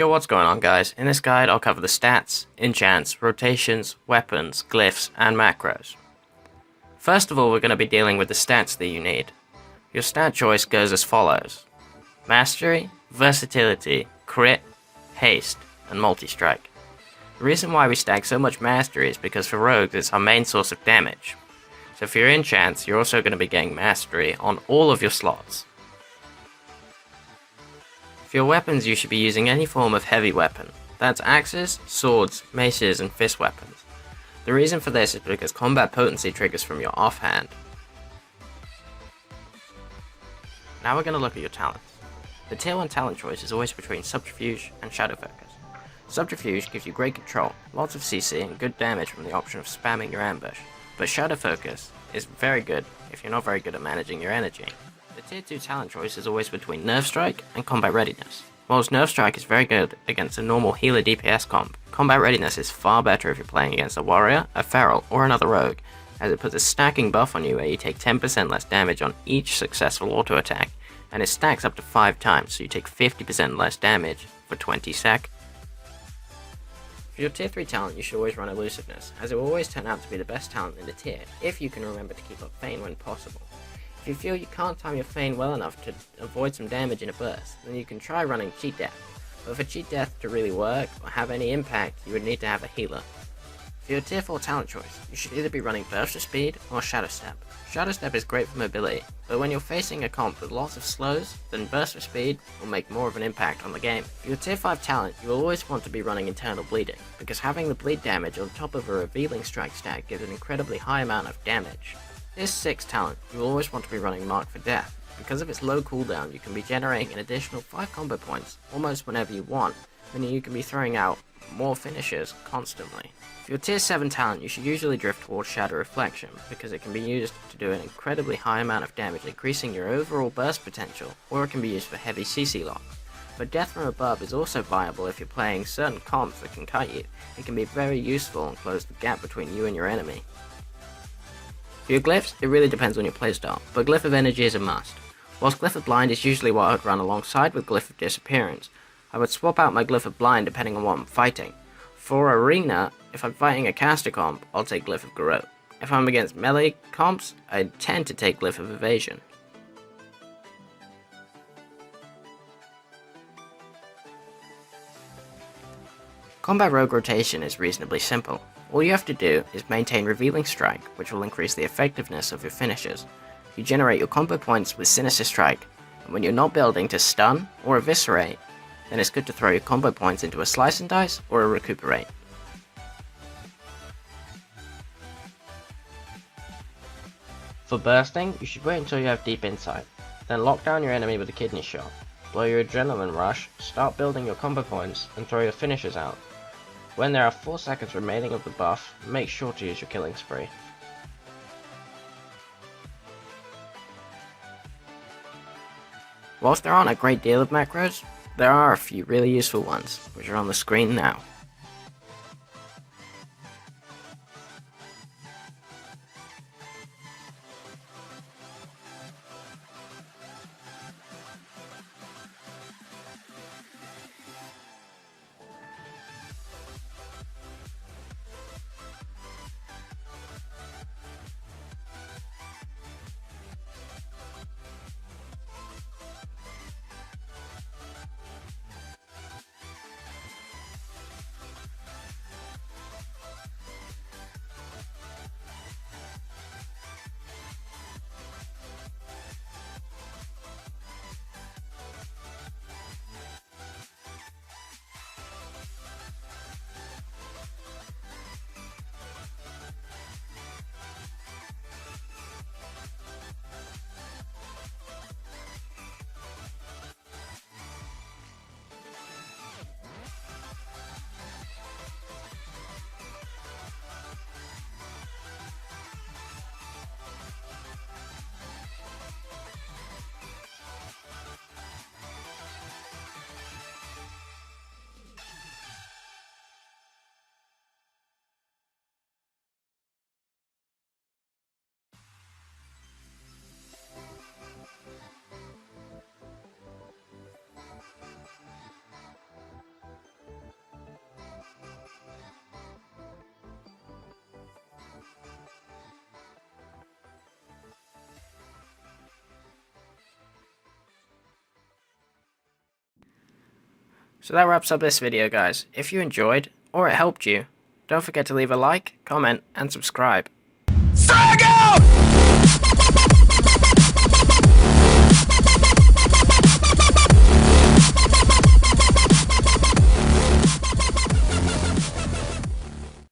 Yo, what's going on, guys? In this guide I'll cover the stats, enchants, rotations, weapons, glyphs, and macros. First of all, we're going to be dealing with the stats that you need. Your stat choice goes as follows: Mastery, Versatility, Crit, Haste, and Multi-Strike. The reason why we stack so much Mastery is because for rogues it's our main source of damage. So for your enchants, you're also going to be getting Mastery on all of your slots. For your weapons, you should be using any form of heavy weapon. That's axes, swords, maces, and fist weapons. The reason for this is because combat potency triggers from your offhand. Now we're going to look at your talents. The tier 1 talent choice is always between Subterfuge and Shadow Focus. Subterfuge gives you great control, lots of CC, and good damage from the option of spamming your ambush, but Shadow Focus is very good if you're not very good at managing your energy. The tier 2 talent choice is always between Nerve Strike and Combat Readiness. Whilst Nerve Strike is very good against a normal healer DPS comp, Combat Readiness is far better if you're playing against a warrior, a feral, or another rogue, as it puts a stacking buff on you where you take 10% less damage on each successful auto attack, and it stacks up to 5 times, so you take 50% less damage for 20 sec. For your tier 3 talent, you should always run Elusiveness, as it will always turn out to be the best talent in the tier, if you can remember to keep up Feign when possible. If you feel you can't time your Feign well enough to avoid some damage in a burst, then you can try running Cheat Death, but for Cheat Death to really work or have any impact, you would need to have a healer. For your tier 4 talent choice, you should either be running Burst of Speed or Shadow Step. Shadow Step is great for mobility, but when you're facing a comp with lots of slows, then Burst of Speed will make more of an impact on the game. For your tier 5 talent, you will always want to be running Internal Bleeding, because having the bleed damage on top of a Revealing Strike stack gives an incredibly high amount of damage. Tier 6 talent, you will always want to be running Mark for Death. Because of its low cooldown, you can be generating an additional 5 combo points almost whenever you want, meaning you can be throwing out more finishers constantly. For your tier 7 talent, you should usually drift towards Shadow Reflection, because it can be used to do an incredibly high amount of damage, increasing your overall burst potential, or it can be used for heavy CC lock. But Death from Above is also viable if you're playing certain comps that can cut you. It can be very useful and close the gap between you and your enemy. For your glyphs, it really depends on your playstyle, but Glyph of Energy is a must. Whilst Glyph of Blind is usually what I would run alongside with Glyph of Disappearance, I would swap out my Glyph of Blind depending on what I'm fighting. For Arena, if I'm fighting a caster comp, I'll take Glyph of Garrote. If I'm against melee comps, I tend to take Glyph of Evasion. Combat Rogue rotation is reasonably simple. All you have to do is maintain Revealing Strike, which will increase the effectiveness of your finishers. You generate your combo points with Sinister Strike, and when you're not building to stun or eviscerate, then it's good to throw your combo points into a Slice and Dice or a Recuperate. For bursting, you should wait until you have deep insight, then lock down your enemy with a kidney shot, blow your adrenaline rush, start building your combo points, and throw your finishers out. When there are 4 seconds remaining of the buff, make sure to use your killing spree. Whilst there aren't a great deal of macros, there are a few really useful ones, which are on the screen now. So that wraps up this video, guys. If you enjoyed, or it helped you, don't forget to leave a like, comment, and subscribe. Frag out!